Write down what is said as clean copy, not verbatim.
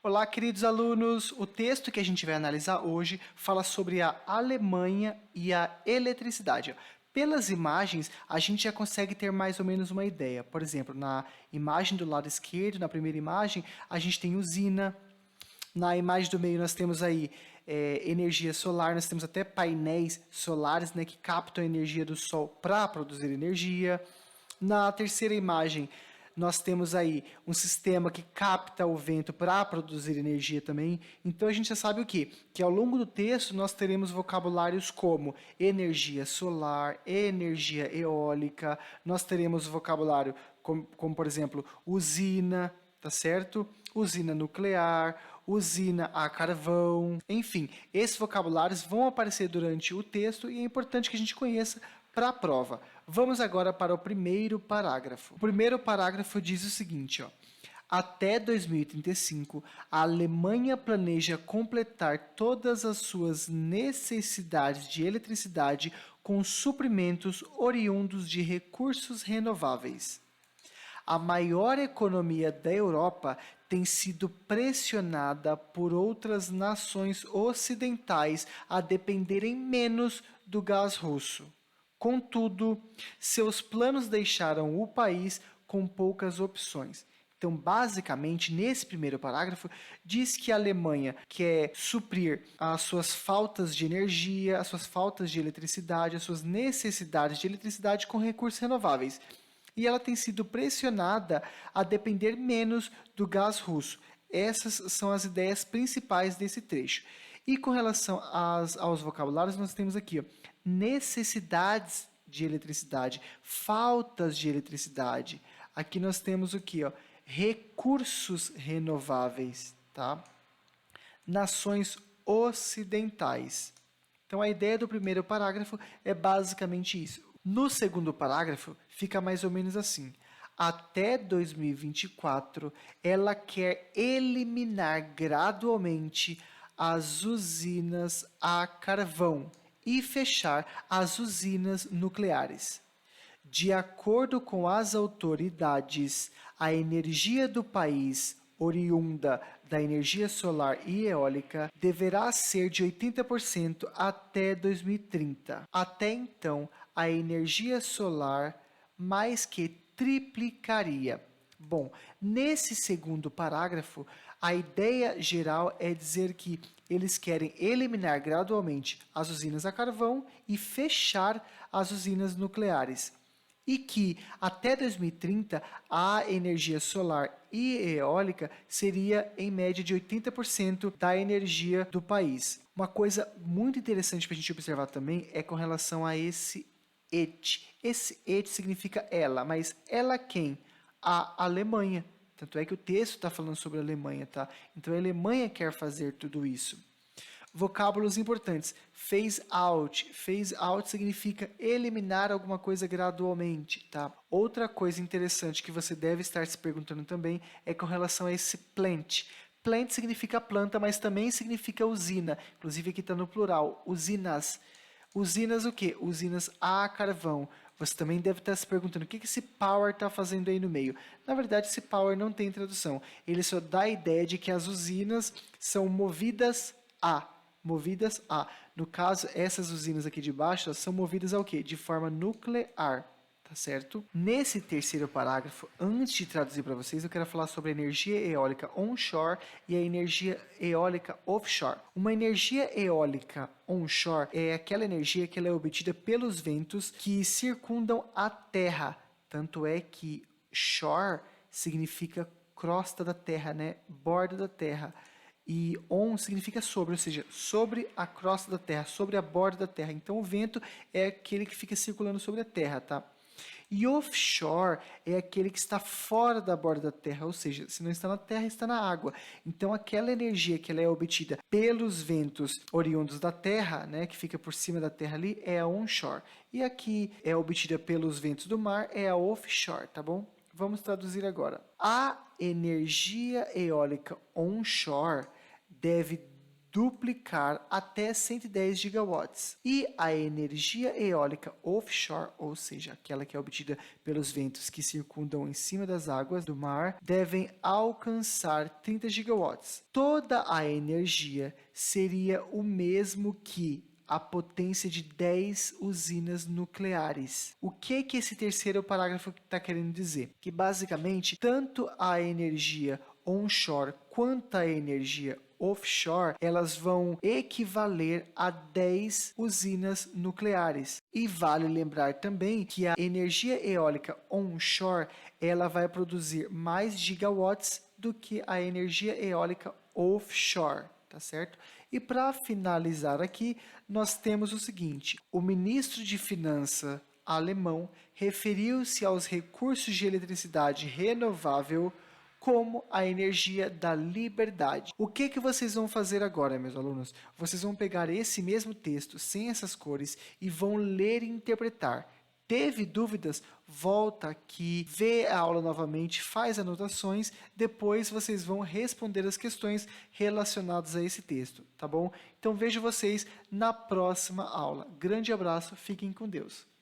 Olá, queridos alunos! O texto que a gente vai analisar hoje fala sobre a Alemanha e a eletricidade. Pelas imagens, a gente já consegue ter mais ou menos uma ideia. Por exemplo, na imagem do lado esquerdo, na primeira imagem, a gente tem usina. Na imagem do meio, nós temos aí energia solar, nós temos até painéis solares, né, que captam a energia do sol para produzir energia. Na terceira imagem, nós temos aí um sistema que capta o vento para produzir energia também. Então a gente já sabe o quê? Que ao longo do texto nós teremos vocabulários como energia solar, energia eólica, nós teremos vocabulário como por exemplo, usina, tá certo? Usina nuclear, usina a carvão, enfim, esses vocabulários vão aparecer durante o texto e é importante que a gente conheça para a prova. Vamos agora para o primeiro parágrafo. O primeiro parágrafo diz o seguinte, ó. Até 2035, a Alemanha planeja completar todas as suas necessidades de eletricidade com suprimentos oriundos de recursos renováveis. A maior economia da Europa tem sido pressionada por outras nações ocidentais a dependerem menos do gás russo. Contudo, seus planos deixaram o país com poucas opções. Então, basicamente, nesse primeiro parágrafo, diz que a Alemanha quer suprir as suas faltas de energia, as suas faltas de eletricidade, as suas necessidades de eletricidade com recursos renováveis. E ela tem sido pressionada a depender menos do gás russo. Essas são as ideias principais desse trecho. E com relação aos vocabulários, nós temos aqui ó, necessidades de eletricidade, faltas de eletricidade. Aqui nós temos o que? Recursos renováveis, tá? Nações ocidentais. Então a ideia do primeiro parágrafo é basicamente isso. No segundo parágrafo, fica mais ou menos assim. Até 2024, ela quer eliminar gradualmente as usinas a carvão e fechar as usinas nucleares. De acordo com as autoridades, a energia do país, oriunda da energia solar e eólica, deverá ser de 80% até 2030. Até então, a energia solar mais que triplicaria. Bom, nesse segundo parágrafo, a ideia geral é dizer que eles querem eliminar gradualmente as usinas a carvão e fechar as usinas nucleares. E que até 2030 a energia solar e eólica seria em média de 80% da energia do país. Uma coisa muito interessante para a gente observar também é com relação a esse et. Esse et significa ela, mas ela quem? A Alemanha. Tanto é que o texto está falando sobre a Alemanha, tá? Então a Alemanha quer fazer tudo isso. Vocábulos importantes. Phase out. Phase out significa eliminar alguma coisa gradualmente, tá? Outra coisa interessante que você deve estar se perguntando também é com relação a esse plant. Plant significa planta, mas também significa usina. Inclusive aqui está no plural, usinas. Usinas o quê? Usinas a carvão. Você também deve estar se perguntando o que esse power está fazendo aí no meio. Na verdade, esse power não tem tradução. Ele só dá a ideia de que as usinas são movidas a. Movidas a. No caso, essas usinas aqui de baixo elas são movidas ao quê? De forma nuclear. Tá certo? Nesse terceiro parágrafo, antes de traduzir para vocês, eu quero falar sobre a energia eólica onshore e a energia eólica offshore. Uma energia eólica onshore é aquela energia que ela é obtida pelos ventos que circundam a Terra. Tanto é que shore significa crosta da Terra, né? Borda da Terra. E on significa sobre, ou seja, sobre a crosta da Terra, sobre a borda da Terra. Então o vento é aquele que fica circulando sobre a Terra, tá? E offshore é aquele que está fora da borda da Terra, ou seja, se não está na Terra, está na água. Então aquela energia que ela é obtida pelos ventos oriundos da Terra, né, que fica por cima da Terra ali, é a onshore. E aqui é obtida pelos ventos do mar, é a offshore, tá bom? Vamos traduzir agora. A energia eólica onshore deve duplicar até 110 gigawatts. E a energia eólica offshore, ou seja, aquela que é obtida pelos ventos que circundam em cima das águas do mar, devem alcançar 30 gigawatts. Toda a energia seria o mesmo que a potência de 10 usinas nucleares. O que esse terceiro parágrafo está querendo dizer? Que basicamente, tanto a energia onshore quanto a energia offshore, elas vão equivaler a 10 usinas nucleares. E vale lembrar também que a energia eólica onshore, ela vai produzir mais gigawatts do que a energia eólica offshore, tá certo? E para finalizar aqui, nós temos o seguinte: o ministro de Finanças alemão referiu-se aos recursos de eletricidade renovável como a energia da liberdade. O que vocês vão fazer agora, meus alunos? Vocês vão pegar esse mesmo texto, sem essas cores, e vão ler e interpretar. Teve dúvidas? Volta aqui, vê a aula novamente, faz anotações, depois vocês vão responder as questões relacionadas a esse texto, tá bom? Então vejo vocês na próxima aula. Grande abraço, fiquem com Deus.